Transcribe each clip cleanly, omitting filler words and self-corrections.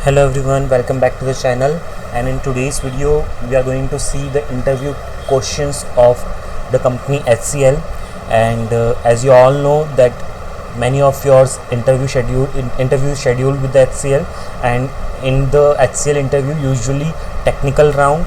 Hello everyone, welcome back to the channel, and in today's video we are going to see the interview questions of the company HCL. And as you all know that many of yours interview scheduled with the HCL, and in the HCL interview usually technical round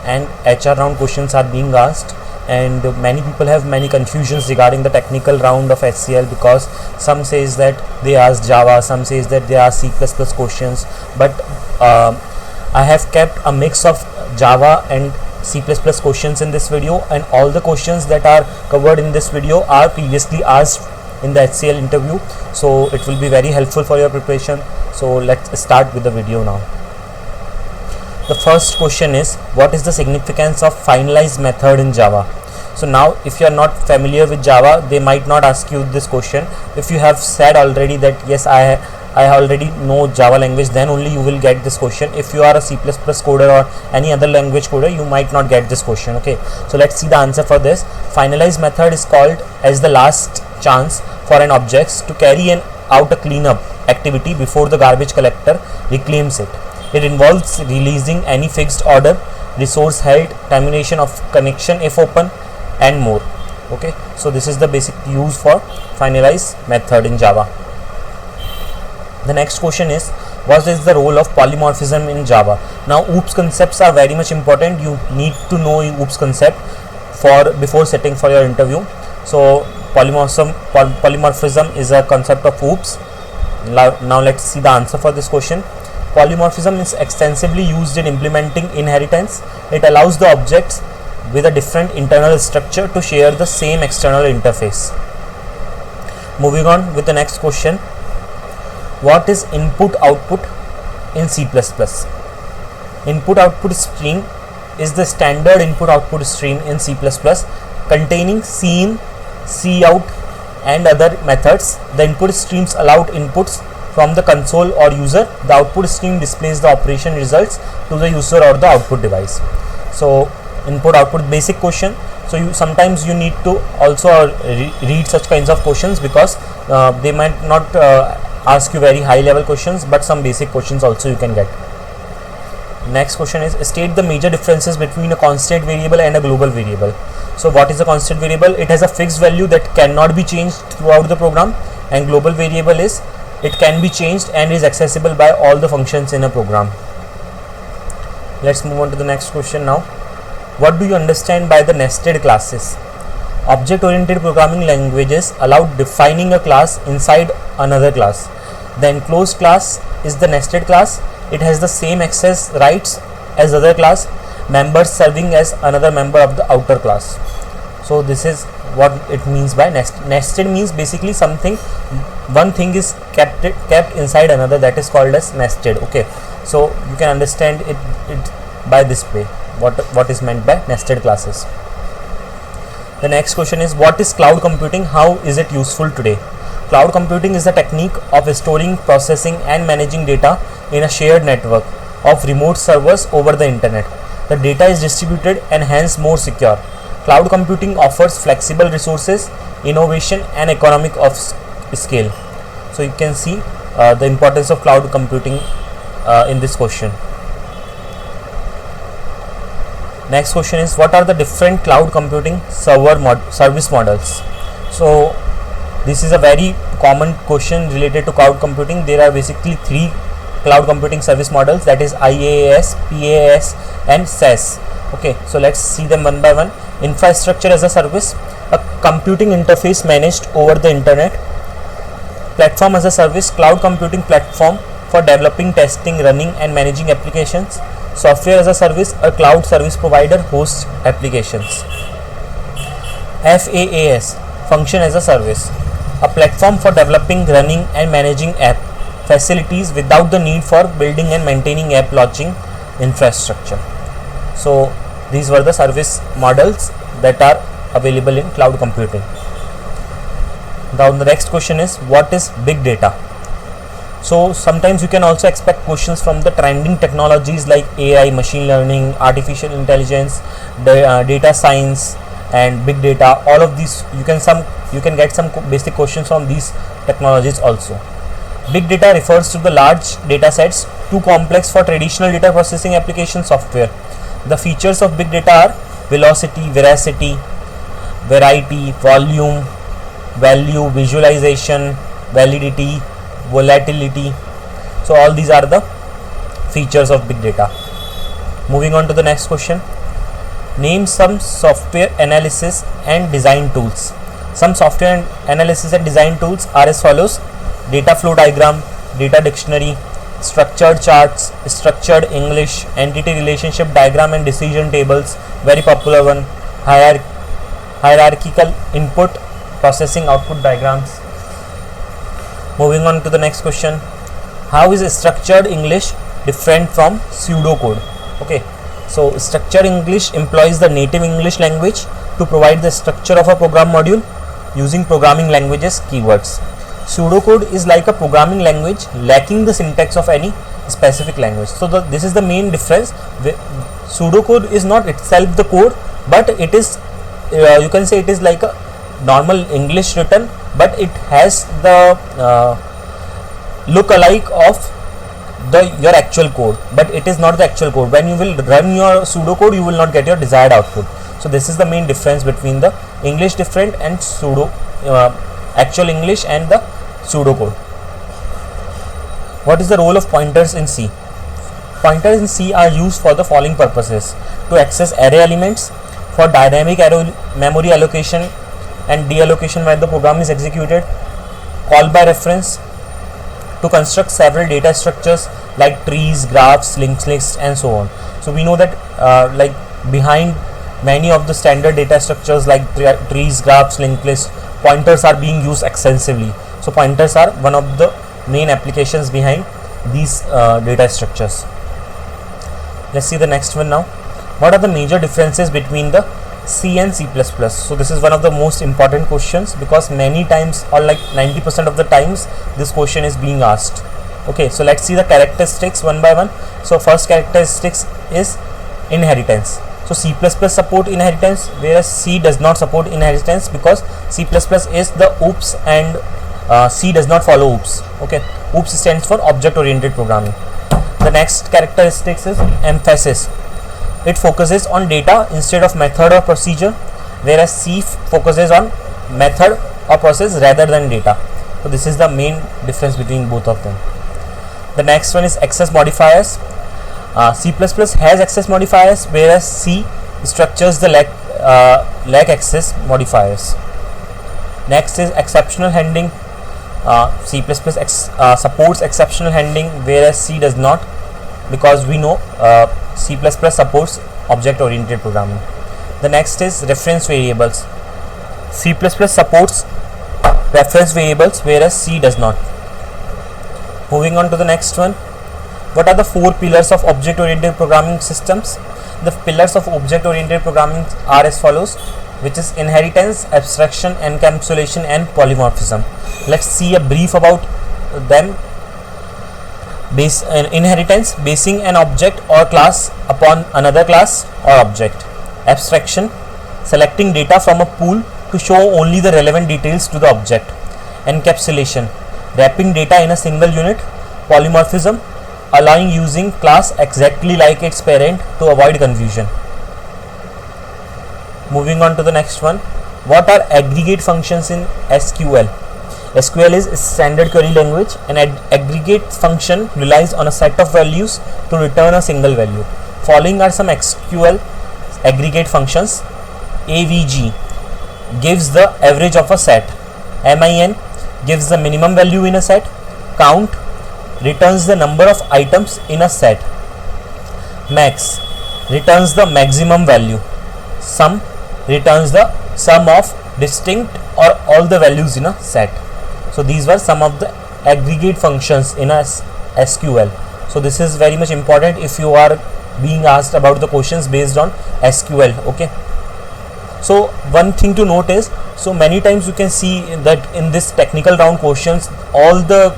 and HR round questions are being asked, and many people have many confusions regarding the technical round of HCL, because some says that they ask Java, some says that they ask C++ questions, but I have kept a mix of Java and C++ questions in this video, and all the questions that are covered in this video are previously asked in the HCL interview, so it will be very helpful for your preparation. So let's start with the video now. The first question is, what is the significance of finalize method in Java? So now if you are not familiar with Java, they might not ask you this question. If you have said already that yes, I already know Java language, then only you will get this question. If you are a C++ coder or any other language coder, you might not get this question. Okay, so let's see the answer for this. Finalize method is called as the last chance for an object to carry out a cleanup activity before the garbage collector reclaims it. It involves releasing any fixed order, resource held, termination of connection if open, and more. Okay, so this is the basic use for finalize method in Java. The next question is, what is the role of polymorphism in Java? Now OOPS concepts are very much important. You need to know OOPS concept before setting for your interview. So polymorphism is a concept of OOPS. Now let's see the answer for this question. Polymorphism is extensively used in implementing inheritance. It allows the objects with a different internal structure to share the same external interface. Moving on with the next question. What is input output in C++? Input output stream is the standard input output stream in C++ containing cin, cout and other methods. The input streams allowed inputs from the console or user. The output stream displays the operation results to the user or the output device. So input output basic question. So sometimes you need to also read such kinds of questions, because they might not ask you very high level questions, but some basic questions also you can get. Next question is, state the major differences between a constant variable and a global variable. So what is a constant variable? It has a fixed value that cannot be changed throughout the program, and global variable is it can be changed and is accessible by all the functions in a program. Let's move on to the next question now. What do you understand by the nested classes? Object-oriented programming languages allow defining a class inside another class. The enclosed class is the nested class. It has the same access rights as other class members, serving as another member of the outer class. So this is what it means by nested means basically something, one thing is kept inside another, that is called as nested. Okay, so you can understand it by this way, what is meant by nested classes. The next question is, what is cloud computing? How is it useful today? Cloud computing is a technique of storing, processing and managing data in a shared network of remote servers over the internet. The data is distributed and hence more secure. Cloud computing offers flexible resources, innovation and economic of scale. So you can see the importance of cloud computing in this question. Next question is, what are the different cloud computing service models? So this is a very common question related to cloud computing. There are basically three cloud computing service models, that is IaaS, PaaS and SaaS. Okay, so let's see them one by one. Infrastructure as a service, a computing interface managed over the internet. Platform as a service, cloud computing platform for developing, testing, running and managing applications. Software as a service, a cloud service provider hosts applications. FaaS, function as a service, a platform for developing, running and managing app facilities without the need for building and maintaining app launching infrastructure. So these were the service models that are available in cloud computing. Now the next question is, what is big data? So sometimes you can also expect questions from the trending technologies like AI, machine learning, artificial intelligence, data science and big data. All of these you can get some basic questions from these technologies also. Big data refers to the large data sets too complex for traditional data processing application software. The features of big data are velocity, veracity, variety, volume, value, visualization, validity, volatility. So all these are the features of big data. Moving on to the next question. Name some software analysis and design tools. Some software analysis and design tools are as follows: data flow diagram, data dictionary, structured charts, structured English, entity relationship diagram and decision tables, very popular one, hierarchical input, processing output diagrams. Moving on to the next question. How is structured English different from pseudocode? Okay, so structured English employs the native English language to provide the structure of a program module using programming languages keywords. Pseudocode is like a programming language lacking the syntax of any specific language. So this is the main difference. Pseudocode is not itself the code, but it is you can say it is like a normal English written, but it has the look-alike of your actual code, but it is not the actual code. When you will run your pseudocode, you will not get your desired output. So this is the main difference between the English different and actual English and the pseudocode. What is the role of pointers in C? Pointers in C are used for the following purposes: to access array elements, for dynamic memory allocation and deallocation when the program is executed, call by reference, to construct several data structures like trees, graphs, linked lists, and so on. So we know that like behind many of the standard data structures like trees, graphs, linked lists, pointers are being used extensively. So pointers are one of the main applications behind these data structures. Let's see the next one now. What are the major differences between the C and C++? So this is one of the most important questions, because many times, or like 90% of the times, this question is being asked. Okay, so let's see the characteristics one by one. So first characteristics is inheritance. So C++ support inheritance, whereas C does not support inheritance, because C++ is the OOPS and C does not follow OOPS. Okay, OOPS stands for object oriented programming. The next characteristics is emphasis. It focuses on data instead of method or procedure, whereas C focuses on method or process rather than data. So this is the main difference between both of them. The next one is access modifiers. C++ has access modifiers, whereas C structures the lack access modifiers. Next is exceptional handling. C++ supports exceptional handling, whereas C does not, because we know C++ supports object oriented programming. The next is reference variables. C++ supports reference variables, whereas C does not. Moving on to the next one. What are the four pillars of object oriented programming systems? The pillars of object oriented programming are as follows, which is inheritance, abstraction, encapsulation, and polymorphism. Let's see a brief about them. Inheritance, basing an object or class upon another class or object. Abstraction, selecting data from a pool to show only the relevant details to the object. Encapsulation, wrapping data in a single unit. Polymorphism, allowing using class exactly like its parent to avoid confusion. Moving on to the next one. What are aggregate functions in SQL? SQL is a standard query language. An aggregate function relies on a set of values to return a single value. Following are some SQL aggregate functions. AVG gives the average of a set. MIN gives the minimum value in a set. Count returns the number of items in a set. Max returns the maximum value. Sum returns the sum of distinct or all the values in a set. So these were some of the aggregate functions in a SQL. So this is very much important if you are being asked about the questions based on SQL. Okay, so one thing to note is, so many times you can see that in this technical round questions, all the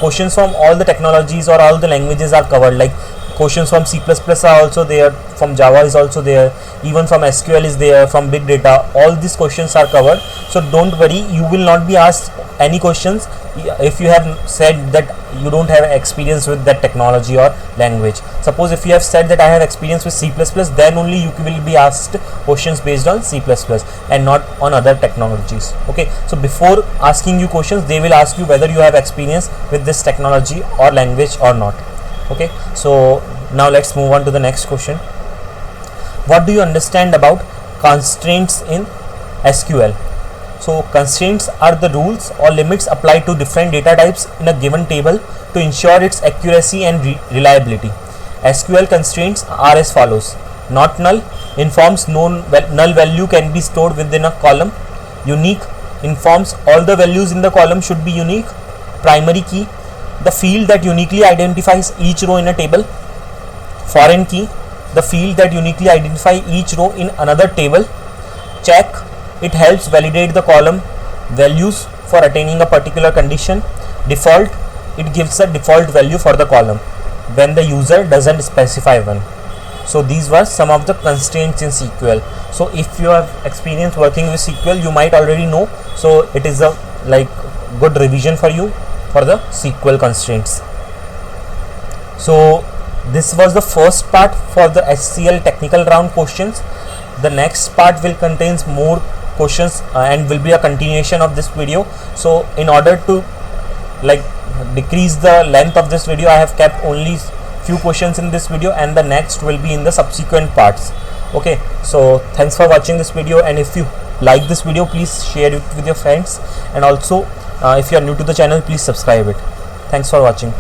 questions from all the technologies or all the languages are covered, like questions from C++ are also there, from Java is also there, even from SQL is there, from big data. All these questions are covered, so don't worry, you will not be asked any questions if you have said that you don't have experience with that technology or language. Suppose if you have said that I have experience with C++, then only you will be asked questions based on C++ and not on other technologies. Okay, so before asking you questions, they will ask you whether you have experience with this technology or language or not. Okay, so now let's move on to the next question. What do you understand about constraints in SQL? So constraints are the rules or limits applied to different data types in a given table to ensure its accuracy and reliability. SQL constraints are as follows. Not null informs null value can be stored within a column. Unique informs all the values in the column should be unique. Primary key, the field that uniquely identifies each row in a table. Foreign key, the field that uniquely identifies each row in another table. Check, it helps validate the column values for attaining a particular condition. Default, it gives a default value for the column when the user doesn't specify one. So these were some of the constraints in SQL. So if you have experience working with SQL, you might already know. So it is a good revision for you for the SQL constraints. So this was the first part for the SQL technical round questions. The next part will contains more questions and will be a continuation of this video. So in order to decrease the length of this video, I have kept only few questions in this video, and the next will be in the subsequent parts. Okay, so thanks for watching this video, and if you like this video, please share it with your friends, and also if you are new to the channel, please subscribe it. Thanks for watching.